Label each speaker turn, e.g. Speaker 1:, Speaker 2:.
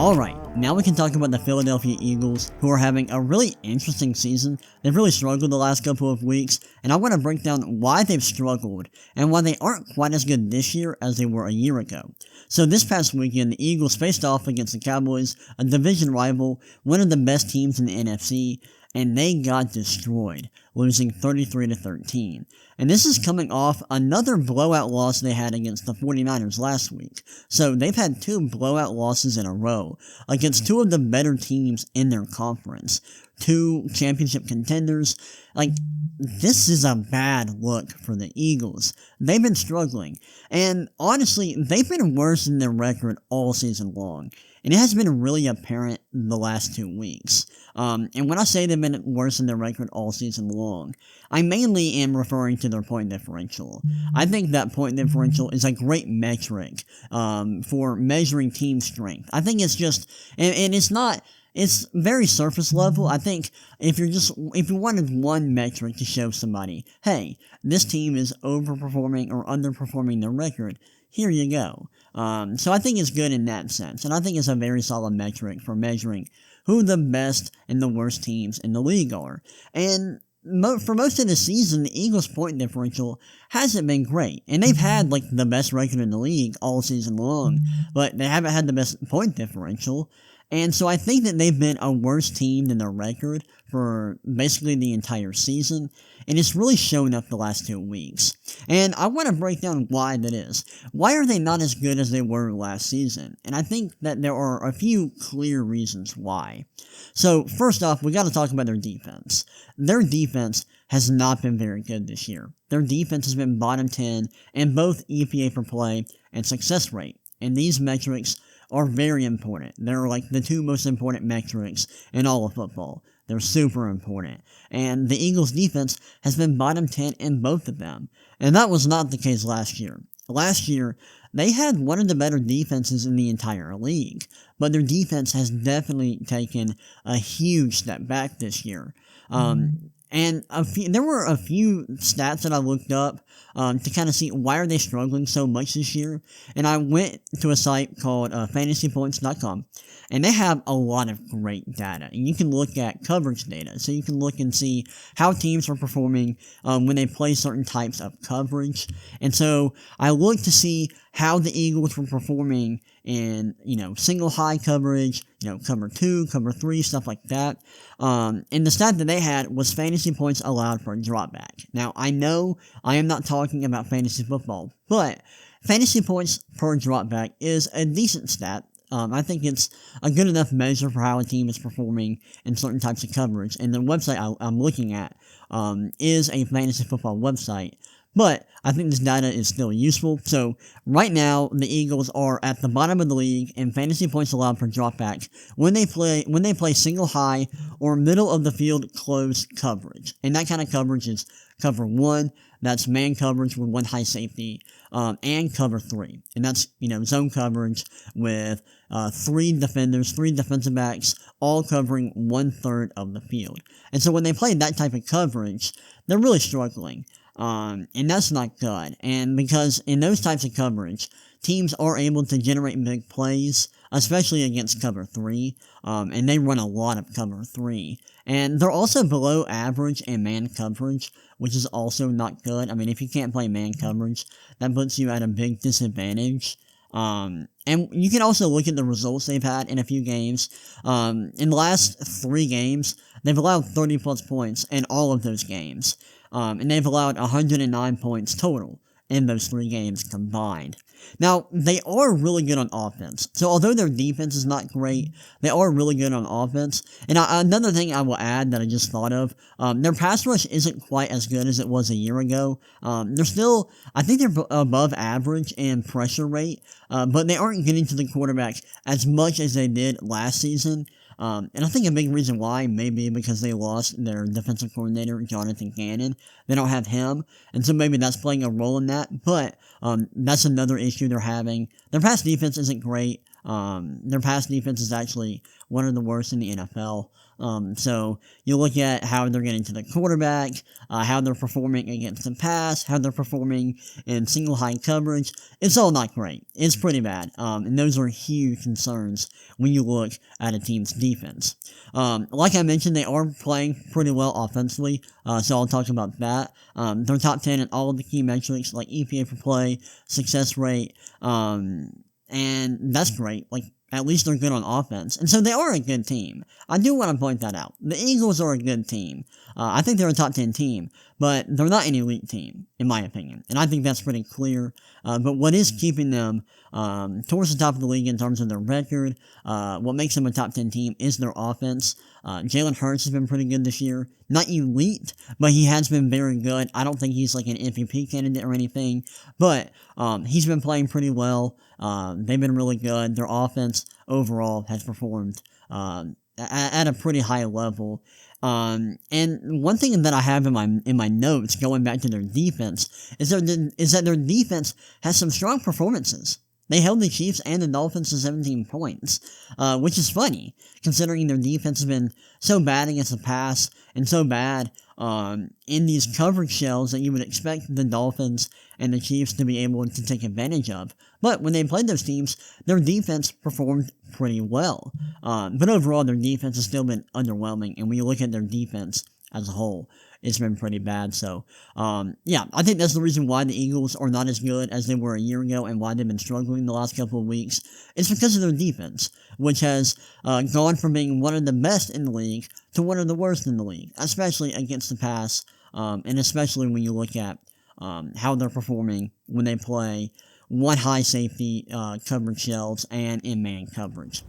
Speaker 1: Alright, now we can talk about the Philadelphia Eagles, who are having a really interesting season. They've really struggled the last couple of weeks, and I want to break down why they've struggled, and why they aren't quite as good this year as they were a year ago. So this past weekend, the Eagles faced off against the Cowboys, a division rival, one of the best teams in the NFC, and they got destroyed, losing 33-13. And this is coming off another blowout loss they had against the 49ers last week. So they've had two blowout losses in a row against two of the better teams in their conference. Two championship contenders. This is a bad look for the Eagles. They've been struggling. And honestly, they've been worse than their record all season long. And it has been really apparent the last 2 weeks. And when I say they've been worse than their record all season long, I mainly am referring to their point differential. I think that point differential is a great metric for measuring team strength. I think it's just, and it's not, it's very surface level. I think if you wanted one metric to show somebody, hey, this team is overperforming or underperforming their record, here you go. So I think it's good in that sense, and I think it's a very solid metric for measuring who the best and the worst teams in the league are. And for most of the season, the Eagles' point differential hasn't been great, and they've had the best record in the league all season long, but they haven't had the best point differential. And so I think that they've been a worse team than their record for basically the entire season, and it's really shown up the last 2 weeks. And I want to break down why that is. Why are they not as good as they were last season? And I think that there are a few clear reasons why. So first off, we got to talk about their defense. Their defense has not been very good this year. Their defense has been bottom 10 in both EPA per play and success rate, and these metrics are very important. They're the two most important metrics in all of football. They're super important. And the Eagles' defense has been bottom 10 in both of them. And that was not the case last year. Last year, they had one of the better defenses in the entire league. But their defense has definitely taken a huge step back this year. And there were a few stats that I looked up to kind of see why are they struggling so much this year. And I went to a site called fantasypoints.com, and they have a lot of great data. And you can look at coverage data, so you can look and see how teams are performing when they play certain types of coverage. And so I looked to see how the Eagles were performing in, single high coverage, cover 2, cover 3, stuff like that. And the stat that they had was fantasy points allowed per dropback. Now, I know I am not talking about fantasy football, but fantasy points per dropback is a decent stat. I think it's a good enough measure for how a team is performing in certain types of coverage. And the website I'm looking at is a fantasy football website. But I think this data is still useful. So right now, the Eagles are at the bottom of the league in fantasy points allowed per dropback when they play single high or middle of the field close coverage. And that kind of coverage is cover 1, that's man coverage with 1 high safety, and cover 3. And that's, zone coverage with 3 defenders, 3 defensive backs, all covering 1/3 of the field. And so when they play that type of coverage, they're really struggling. And that's not good. And because in those types of coverage, teams are able to generate big plays, especially against cover 3, and they run a lot of cover 3. And they're also below average in man coverage, which is also not good. I mean, if you can't play man coverage, that puts you at a big disadvantage. And you can also look at the results they've had in a few games. In the last 3 games, they've allowed 30 plus points in all of those games. And they've allowed 109 points total in those 3 games combined. Now, they are really good on offense. So although their defense is not great, they are really good on offense. And another thing I will add that I just thought of, their pass rush isn't quite as good as it was a year ago. I think they're above average in pressure rate, but they aren't getting to the quarterback as much as they did last season. And I think a big reason why may be because they lost their defensive coordinator, Jonathan Gannon. They don't have him, and so maybe that's playing a role in that, but that's another issue they're having. Their pass defense isn't great. Their pass defense is actually one of the worst in the NFL. So you look at how they're getting to the quarterback, how they're performing against the pass, how they're performing in single high coverage. It's all not great. It's pretty bad. And those are huge concerns when you look at a team's defense. Like I mentioned, they are playing pretty well offensively, so I'll talk about that. They're top 10 in all of the key metrics like EPA per play, success rate, and that's great. Like, at least they're good on offense. And so they are a good team. I do want to point that out. The Eagles are a good team. I think they're a top 10 team, but they're not an elite team, in my opinion. And I think that's pretty clear. But what is keeping them towards the top of the league in terms of their record, what makes them a top 10 team is their offense. Jalen Hurts has been pretty good this year. Not elite, but he has been very good. I don't think he's like an MVP candidate or anything, but he's been playing pretty well. They've been really good. Their offense overall has performed at a pretty high level. And one thing that I have in my notes going back to their defense is that their defense has some strong performances. They held the Chiefs and the Dolphins to 17 points, which is funny, considering their defense has been so bad against the pass and so bad in these coverage shells that you would expect the Dolphins and the Chiefs to be able to take advantage of. But when they played those teams, their defense performed pretty well. But overall, their defense has still been underwhelming, and when you look at their defense as a whole, it's been pretty bad. So, yeah, I think that's the reason why the Eagles are not as good as they were a year ago and why they've been struggling the last couple of weeks. It's because of their defense, which has gone from being one of the best in the league to one of the worst in the league, especially against the pass, and especially when you look at how they're performing when they play one high safety coverage shells and in man coverage.